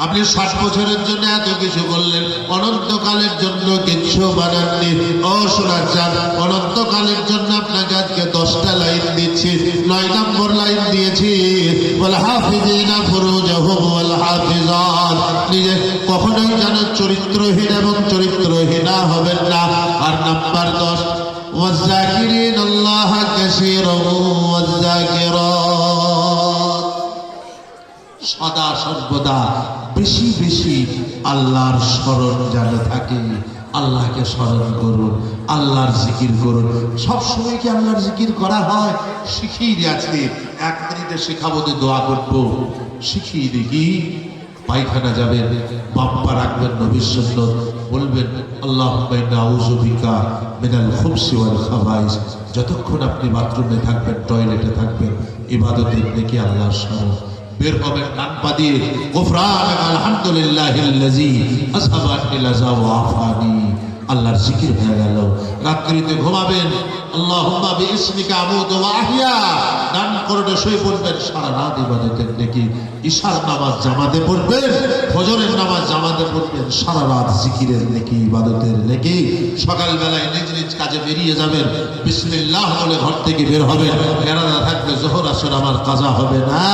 আপনি 60 বছরের জন্য এত কিছু বললেন, অনন্তকালের জন্য কিছু বানাননি। ও শোনার চান, অনন্তকালের জন্য আপনাকে আজকে 10টা লাইন দিচ্ছি। 9 নম্বর লাইন দিয়েছি, ওয়াল হাফিজিনা ফুরুজাহুম ওয়াল হাফিজাত। নিজে কখনোই যেন চরিত্রহীন এবং চরিত্রহীনা হবেন না। আর নাম্বার 10, ওয়াযাকিরিন আল্লাহ কাসীরান ওয়াযাকিরাত। সদা সর্বদা বেশি বেশি আল্লাহর স্মরণ যেন থাকে। আল্লাহকে স্মরণ করুন, আল্লাহর জিকির করুন। সবসময় কি আল্লাহর জিকির করা হয়? শিখিয়ে দিয়েছি, 1 মিনিটে শেখাবো, দোয়া করবো, শিখিয়ে দেখি। পায়খানা যাবেন, বাম্পা রাখবেন নবীর সুন্নাত, বলবেন আল্লাহুম্মা ইন্না আউযু বিকা মিনাল খুবসি ওয়াল খাবাইস। যতক্ষণ আপনি বাথরুমে থাকবেন, টয়লেটে থাকবেন, ইবাদতের নেকি আল্লাহর স্মরণ। বের হবেন ডান পা দিয়ে, গুফরানাকা আলহামদুলিল্লাহিল্লাযী আসহাবা আন্নি লাযা ওয়া আফানি। আল্লাহর জিকির হয়ে গেল। রাত্রিতে ঘুমাবেন, আল্লাহুম্মা বিইসমিকা আমুতু ওয়া আহইয়া। ডান করোটে শুয়ে পড়বেন, সারা রাত ইবাদতের নেকি। ইশার নামাজ জামাতে পড়বেন, ফজরের নামাজ জামাতে পড়বেন, সারা রাত জিকিরের নেকি, ইবাদতের নেকি। সকালবেলায় নিজ নিজ কাজে বেরিয়ে যাবেন, বিসমিল্লাহ বলে ঘর থেকে বের হবেন। এরাদা থাকবে যোহর আসর আমার কাজা হবে না।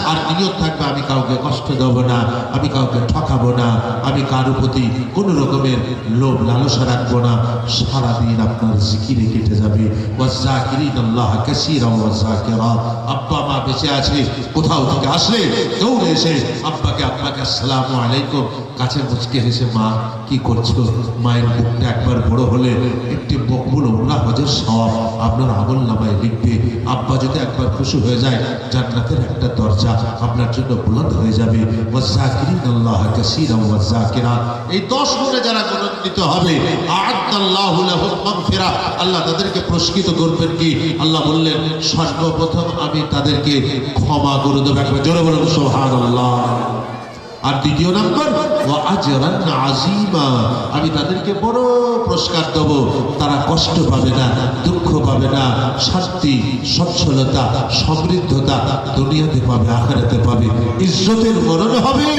আর নিয়ত থাকবে আমি কাউকে কষ্ট দেব না, আমি কাউকে ঠকাবো না, আমি কারো প্রতি কোনো রকমের লোভ লালসা রাখবো না। সারাদিন আপনার জিকিরে কেটে যাবে। ওয়াযাকিরিন আল্লাহ কাসীরান ওয়াযাকিরাত। আব্বা মা বেঁচে আছে, কোথাও থেকে আসলে দৌড়ে এসে আব্বাকে আসসালামু আলাইকুম, কাছে মুচকে হেসে মা কি করছো। মায়ের বুকটা একবার বড় হলে একটি মকবুল উমরা হজের সওয়াব আপনার আমল নামায় লিখবে। আব্বা যদি একবার খুশি হয়ে যায়, জান্নাতের একটা দরজা আপনার জন্য বুলন্দ হয়ে যাবে। ওয়াযাকিরিন আল্লাহ কাসীরান ওয়াযাকিরাত। এই 10 গুণে যারা গুণান্বিত হবে, আ'আদাল্লাহু লাহুম মাগফিরা, আল্লাহ তাদেরকে পুরস্কৃত করবেন। কি আল্লাহ বললেন, সর্বপ্রথম আমি তাদেরকে ক্ষমা করে দেব। একবার জোরে বলুন সুবহানাল্লাহ। আর দ্বিতীয় নম্বর, ওয়া আজরান আযীমা, আমি তাদেরকে বড় পুরস্কার দেব। তারা কষ্ট পাবে না, দুঃখ পাবে না, শান্তি, সচ্ছলতা, সমৃদ্ধতা দুনিয়াতে পাবে, আখিরাতে পাবে, ইজ্জতের মরণ হবে,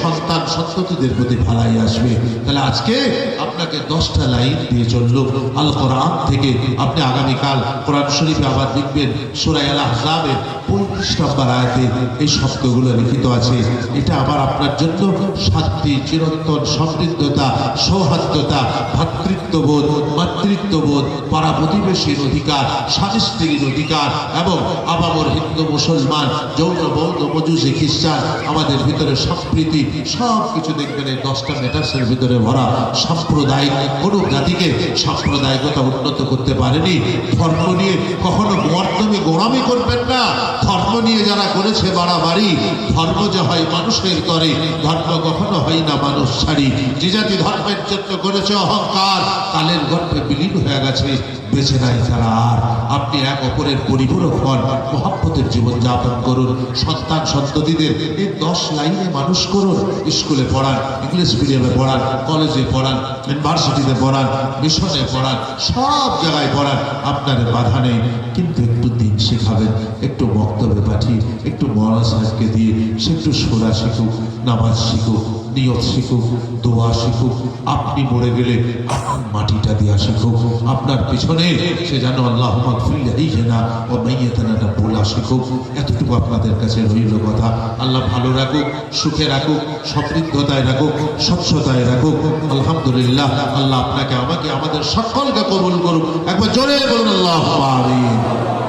সন্তান সন্ততিদের প্রতি ভালাই আসবে। তাহলে আজকে আপনাকে 10টা লাইন দিয়ে চলল আল কোরআন থেকে। আপনি আগামীকাল কোরআন শরীফে আবার দেখবেন সূরা আল আহজাবের 35 নম্বর আয়াতে এই শব্দগুলো লিখিত আছে। এটা আবার আপনার জন্য শান্তি, চিরন্তন সমৃদ্ধতা, সৌহার্দ্যতা, ভ্রাতৃত্ববোধ, মাতৃত্ববোধ, পাড়া প্রতিবেশীর অধিকার, স্বামী স্ত্রীর অধিকার, এবং আবাবর হিন্দু মুসলমান, জৈন বৌদ্ধ মজুসি খ্রিস্টান, আমাদের ভিতরে সম্প্রীতি, সব কিছু দেখবেন এই 10টা মেটার্সের ভিতরে ভরা। সাম্প্রদায়িক কোনো জাতিকে সাম্প্রদায়িকতা উন্নত করতে পারেনি। ধর্ম নিয়ে কখনো মর্দমি গোড়ামি করবেন না। ধর্ম নিয়ে যারা করেছে বাড়াবাড়ি, ধর্ম যে হয় মানুষের করে, ধর্ম কখনো হয় না মানুষ ছাড়ি। যে জাতি ধর্মের জন্য করেছে অহংকার, কালের গর্ভে বিলীন হয়ে গেছে, বেঁচে নাই তারা আর। আপনি এক অপরের পরিপূরক হন, মহব্বতের জীবন যাপন করুন, সন্তান সন্ততিদের এই 10 লাইনে মানুষ করুন। স্কুলে পড়ান, ইংলিশ মিডিয়ামে পড়ান, কলেজে পড়ান, ইউনিভার্সিটিতে পড়ান, মিশনে পড়ান, সব জায়গায় পড়ান, আপনার বাধা নেই। কিন্তু একটু দিন শেখাবেন, একটু বক্তব্যে পাঠিয়ে, একটু মৌলানা সাহেবকে দিয়ে সে একটু সূরা শিখুক, নামাজ শিখুক, নিয়ত শিখুক, দোয়া শিখুক। আপনি মরে গেলে আপনার মাটিটা দিয়া শিখুক। আপনার পিছনে সে যেন আল্লাহুম্মা গফির লিনা ওয়া মাইয়াতানা বলা শিখুক। এতটুকু আপনাদের কাছে রইল কথা। আল্লাহ ভালো রাখুক, সুখে রাখুক, সমৃদ্ধতায় রাখুক, স্বচ্ছতায় রাখুক। আলহামদুলিল্লাহ। আল্লাহ আপনাকে, আমাকে, আমাদের সকলকে কবুল করুক। একবার জোরে বলুন আল্লাহুম্মা আমিন।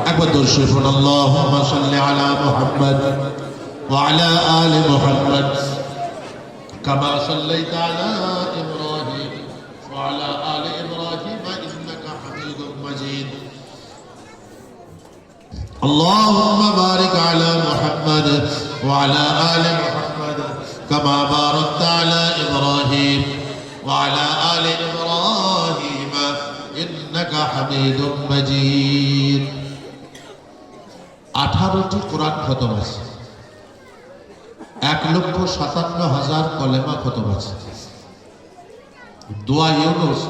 একবার দরুদ পড়ুন, আল্লাহুম্মা সাল্লি আলা মুহাম্মদ ওয়া আলা আলি মুহাম্মদ কামা সাল্লাইতা আলা ইব্রাহিম ওয়া আলা আলি ইব্রাহিম ইন্নাকা হামিদুম মাজিদ। আল্লাহুম্মা বারিক আলা মুহাম্মদ ওয়া আলা আলি মুহাম্মদ কামা বারাকতা আলা ইব্রাহিম ওয়া আলা আলি ইব্রাহিম ইন্নাকা হামিদুম মাজিদ। 18টি কোরআন খতম আছে, 1,57,000 কলেমা খতম আছে। দোয়া ইউনুস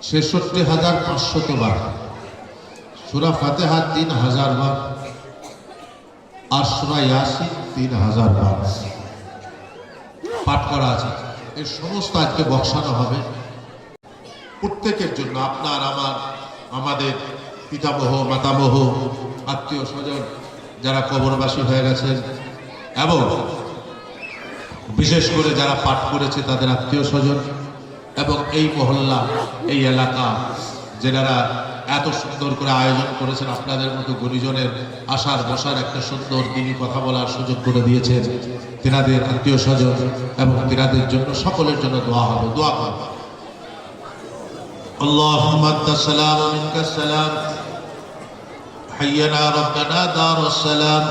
66,500 বার, সূরা ফাতিহা 3,000 বার, আর সূরা ইয়াসিন 3,000 বার। করা আছে, এই সমস্ত আজকে বক্সানো হবে প্রত্যেকের জন্য। আপনার, আমার, আমাদের পিতামহ, মাতামহ, আত্মীয় স্বজন যারা কবরবাসী হয়ে গেছেন, এবং বিশেষ করে যারা পাঠ করেছে তাদের আত্মীয় স্বজন, এবং এই মহল্লা, এই এলাকা যারা এত সুন্দর করে আয়োজন করেছেন, আপনাদের মতো গুণীজনের আসার বসার একটা সুন্দর দিনই কথা বলার সুযোগ করে দিয়েছেন, তিনাদের আত্মীয় স্বজন এবং তিনাদের জন্য সকলের জন্য দোয়া হবে। দোয়া করব। اللهم انت السلام ومنك السلام حينا ربنا دار السلام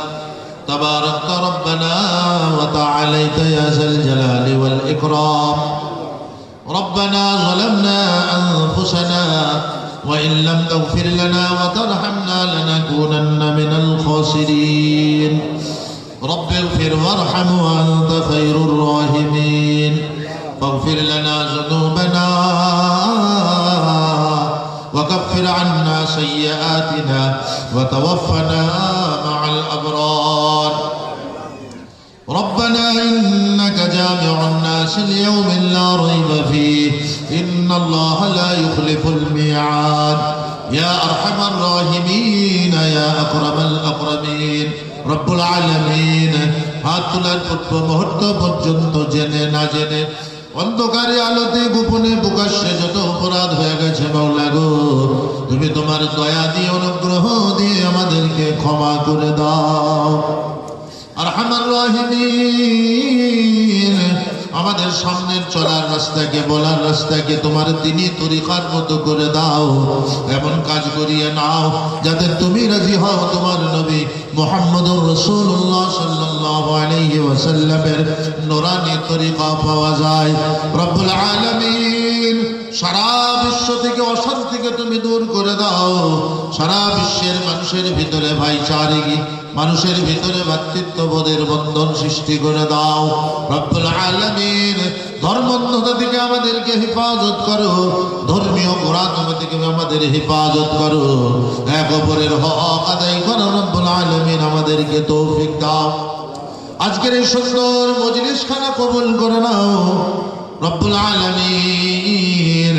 تبارك ربنا وتعاليت يا ذا الجلال والإكرام ربنا ظلمنا أنفسنا وإن لم تغفر لنا وترحمنا لنكونن من الخاسرين رب اغفر وارحم وأنت خير الراحمين فاغفر لنا ذنوبنا وكفر عنا سيئاتنا وتوفنا مع الأبرار ربنا إنك جامع الناس ليوم لا ريب فيه إن الله لا يخلف الميعاد يا أرحم الراحمين يا أكرم الأكرمين رب العالمين হাত তোলার পূর্ব মুহূর্ত পর্যন্ত জেনে না জেনে অন্ধকারে আলোতে গোপনে প্রকাশ্যে যত অপরাধ হয়ে গেছে মাওলা গো, তুমি তোমার দয়া দিয়ে অনুগ্রহ দিয়ে আমাদেরকে ক্ষমা করে দাও। আরহামার রাহিমিন, আমাদের সামনের চলার রাস্তাকে, বলার রাস্তাকে তোমার দ্বীনি তরিকার মতো করে দাও, এমন কাজ করিয়ে নাও যাতে তুমি রাজি হও, তোমার নবী মুহাম্মদুর রাসূলুল্লাহ সাল্লাল্লাহু আলাইহি ওয়াসাল্লামের নূরানি তরিকা পাওয়া যায়। রব্বুল আলামিন, সারা বিশ্ব থেকে অশান্তিকে তুমি দূর করে দাও, সারা বিশ্বের মানুষের ভিতরে ভাইচারী, মানুষের ভিতরে ভ্রাতৃত্ববোধের বন্ধন সৃষ্টি করে দাও। রব্বুল আলামিন, ধর্মন্ধতা থেকে আমাদেরকে হেফাজত করো, ধর্মীয় গোড়ামি থেকে আমাদের হেফাজত করো, এক অপরের হক আদায় করো। রব্বুল আলামিন, আমাদেরকে তৌফিক দাও। আজকের এই সুন্দর মজলিসখানা কবুল করে নাও। রব্বুল আলামিন,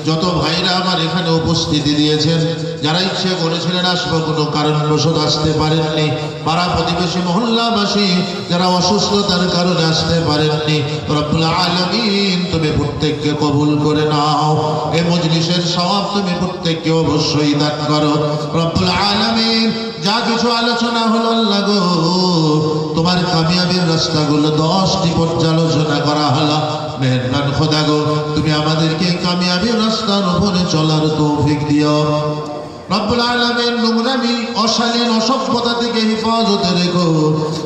যত ভাইরা আমার এখানে উপস্থিতি দিয়েছেন, যারা ইচ্ছে করেছিলেন আসবো কোনো কারণবশত আসতে পারেননি, পাড়া প্রতিবেশী মহল্লাবাসী যারা অসুস্থতার কারণে আসতে পারেননি, রব্বুল আলামিন তুমি প্রত্যেককে কবুল করে নাও। এই মজলিসের সওয়াব তুমি প্রত্যেককে অবশ্যই দান করো। রব্বুল আলামিন, যা কিছু আলোচনা হলো আল্লাহ গো, তোমার কামিয়াবির রাস্তাগুলো 10টি পর্যালোচনা করা হলো। মেহেরবান খোদা গো, তুমি আমাদেরকে কামিয়াবি রাস্তার উপরে চলার তৌফিক দিও। রব্বুল আলামিন, নোংরামি, অশালীন, অসভ্যতা থেকে হেফাজতে রেখো।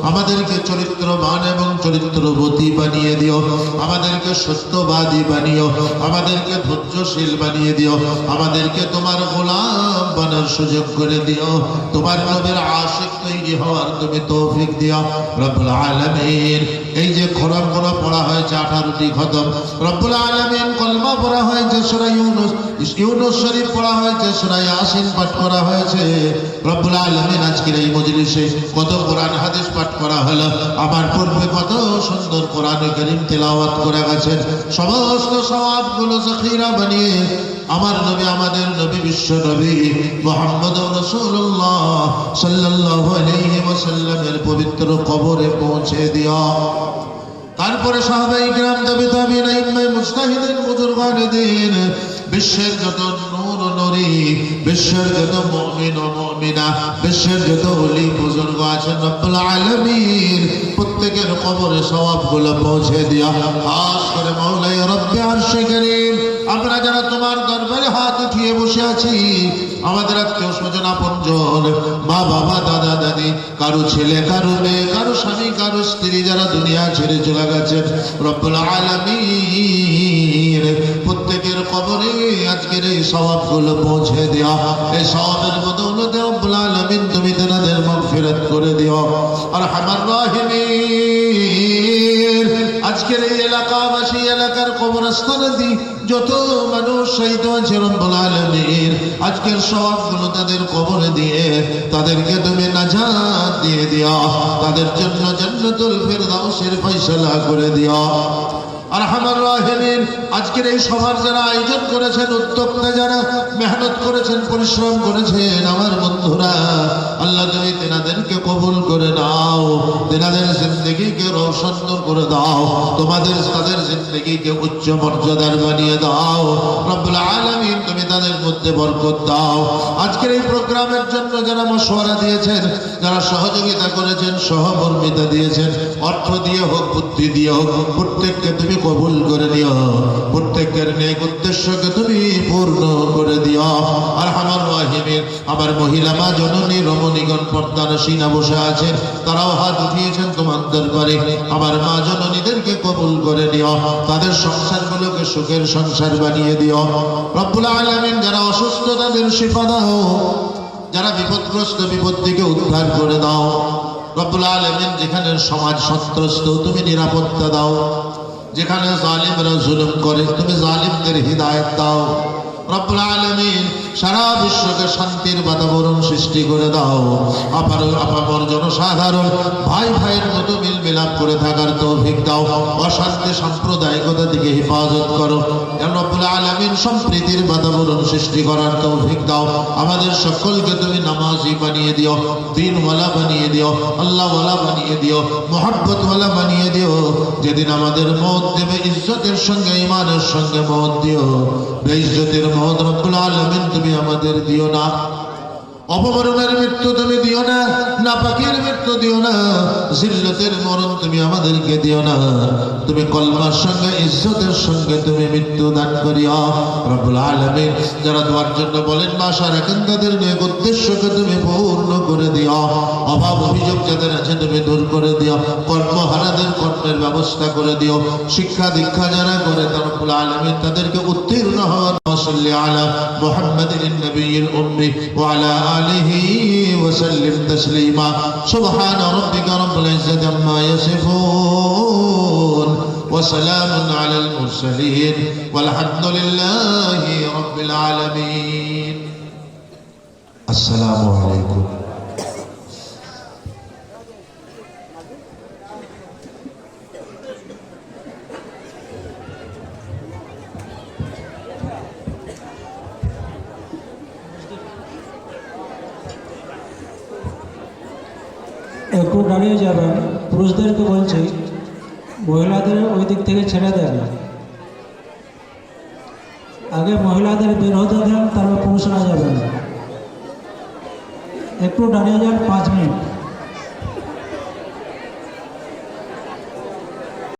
আমাদেরকে চরিত্রবান এবং চরিত্রবতী বানিয়ে দিও, আমাদেরকে সত্যবাদী বানিও, আমাদেরকে ধৈর্যশীল বানিয়ে দিও, আমাদেরকে তোমার গোলাম বানার সুযোগ করে দিও, তোমার নবীর আশিক তৈরি হওয়ার তুমি তৌফিক দিও। রব্বুল আলামিন, এই যে কোরআন পড়া হয়েছে 18টি খতম, রব্বুল আলামিন কলমা পড়া হয়েছে সূরা ইউনূস শরীফ পড়া হয়েছে, সূরা ইয়াসিন পাঠ করা হয়েছে। রব্বুল আলামিন, আজকের এই মজলিসে কত কোরআন হাদিস পাঠ করা হলো, আমার পূর্বে কত সুন্দর কোরআন কারীম তেলাওয়াত করে গেছেন, সমস্ত সওয়াবগুলো যাখিরা বানিয়ে আমার নবী, আমাদের নবী, বিশ্ব নবী মুহাম্মদুর রাসূলুল্লাহ সাল্লাল্লাহু আলাইহি ওয়াসাল্লামের পবিত্র কবরে পৌঁছে দিও। তারপরে সাহাবায়ে কিরাম, তাবিঈন, আইম্মায়ে মুজতাহিদিন, বুজুর্গানে দ্বীন, বিশ্বের যত নূর নূরি, বিশ্বের যত মুমিন ও মুমিনা, বিশ্বের যত ওলি বুজুর্গ আছেন, রব্বুল আলামিন প্রত্যেকের কবরে সওয়াবগুলো পৌঁছে দিও। খাস করে মাওলাই রব্বে আরশে কারীম, আমরা যারা তোমার দরবারে হাত উঠিয়ে বসে আছি, আমাদের আত্মীয় স্বজন, আপনজন, মা বাবা, দাদা দাদি, কারো ছেলে, কারো মেয়ে, কারো স্বামী, কারো স্ত্রী যারা দুনিয়া ছেড়ে চলে গেছেন, রব্বুল আলামিন প্রত্যেকের কবরে আজকের এই সওয়াবগুলো পৌঁছে দিও। এই সওয়াবের বদৌলতে রব্বুল আলামিন তুমি তাদের মাগফিরাত করে দিও। আরহামার রাহিমিন, আজ আজকের এই এলাকাবাসী এলাকার কবরস্থানে যত মানুষ শহীদ হয়েছে রব্বুল আলামিন আজকের সওয়াবগুলো তাদের কবরে দিয়ে তাদেরকে তুমি নাজাত দিয়ে দিও, তাদের জন্য জান্নাতুল ফিরদাউসের ফয়সালা করে দিও। আরহামার রাহিমিন আজকের এই সভার যারা আয়োজন করেছেন, উদ্যোক্তা যারা মেহনত করেছেন, পরিশ্রম করেছেন, আমার বন্ধুরা আল্লাহ তুমি তেনাদেরকে কবুল করে নাও, তেনাদের জিন্দগিকে রওশন করে দাও, তোমাদের তাদের জিন্দগিকে উচ্চ মর্যাদার বানিয়ে দাও রব্বুল আলামিন, তুমি তাদের মধ্যে বরকত দাও। আজকের এই প্রোগ্রামের জন্য যারা মশওয়ারা দিয়েছেন, যারা সহযোগিতা করেছেন, সহমর্মিতা দিয়েছেন, অর্থ দিয়ে হোক বুদ্ধি দিয়ে হোক, প্রত্যেককে তুমি কবুল করে দিও, প্রত্যেকের নেক উদ্দেশ্যকে তুমি পূর্ণ করে দিও। আরহামার রাহিমিন আমার মহিলা মা জননী রমণীগণ পর্দানসীনা বসে আছেন, তারাও হাত উঠিয়েছেন তোমার দরবারে, আমার মা জননীদেরকে কবুল করে দিও, তাদের সংসারগুলোকে সুখের সংসার বানিয়ে দিও রব্বুল আলামিন। যারা অসুস্থ তাদের শিফা দাও, যারা বিপদগ্রস্ত বিপদ থেকে উদ্ধার করে দাও রব্বুল আলামিন। যেখানে সমাজ সন্ত্রস্ত তুমি নিরাপত্তা দাও, যেখানে জালিমরা জুলুম করে তুমি জালিমদের হিদায়াত দাও রব্বুল আলামিন। সারা বিশ্বকে শান্তির বাতাবরণ সৃষ্টি করে দাও, আপামর জনসাধারণ ভাই ভাইয়ের মতো মিল মিলাপ করে থাকার তৌফিক দাও, অশান্তি সাম্প্রদায়িকতা থেকে হেফাজত করো রব্বুল আলামিন। সম্প্রীতির বাতাবরণ সৃষ্টি করার তৌফিক দাও, আমাদের সকলকে তুমি নামাজি বানিয়ে দিও, দ্বীনওয়ালা বানিয়ে দিও, আল্লাহওয়ালা বানিয়ে দিও, মুহাব্বতওয়ালা বানিয়ে দিও। যেদিন আমাদের মওত দেবে ইজ্জতের সঙ্গে ঈমানের সঙ্গে মওত দিও, বেইজ্জতের মওত রব্বুল আলামিন তুমি আমাদের দিও না, অপমরণের মৃত্যু তুমি দিও না, নাপাকের মৃত্যু দিও না, জিল্লতের মরণ তুমি আমাদেরকে দিও না, তুমি কলমার সঙ্গে ইজ্জতের সঙ্গে তুমি মৃত্যু দান করিও রব্বুল আলামিন। যারা দোয়ার জন্য বলেন আশা রাখেন তাদের নেক উদ্দেশ্যকে তুমি পূর্ণ করে দিও, অভাব অভিযোগ যাদের আছে তুমি দূর করে দিও, কর্মহারাদের কর্মের ব্যবস্থা করে দিও, শিক্ষা দীক্ষা যারা করে রব্বুল আলামিন তাদেরকে উত্তীর্ণ হওয়ার সাল্লি আলা মুহাম্মাদিন নবিয়্যিল উম্মি ওয়া আলা আলিহি ওয়া সাল্লিম তাসলিমা। সুবহান রাব্বিকা রাব্বিল ইজ্জাতি আম্মা ইয়াসিফুন ওয়া সালামুন আলাল মুরসালিন ওয়ালহামদুলিল্লাহি রাব্বিল আলামিন। আসসালামু আলাইকুম। একটু দাঁড়িয়ে যাবেন, পুরুষদেরকে বলছি মহিলাদের ওই দিক থেকে ছেড়ে দেন, আগে মহিলাদের বের হতে দেন, তারপর পুরুষরা যাবেন। একটু দাঁড়িয়ে যান 5 মিনিট।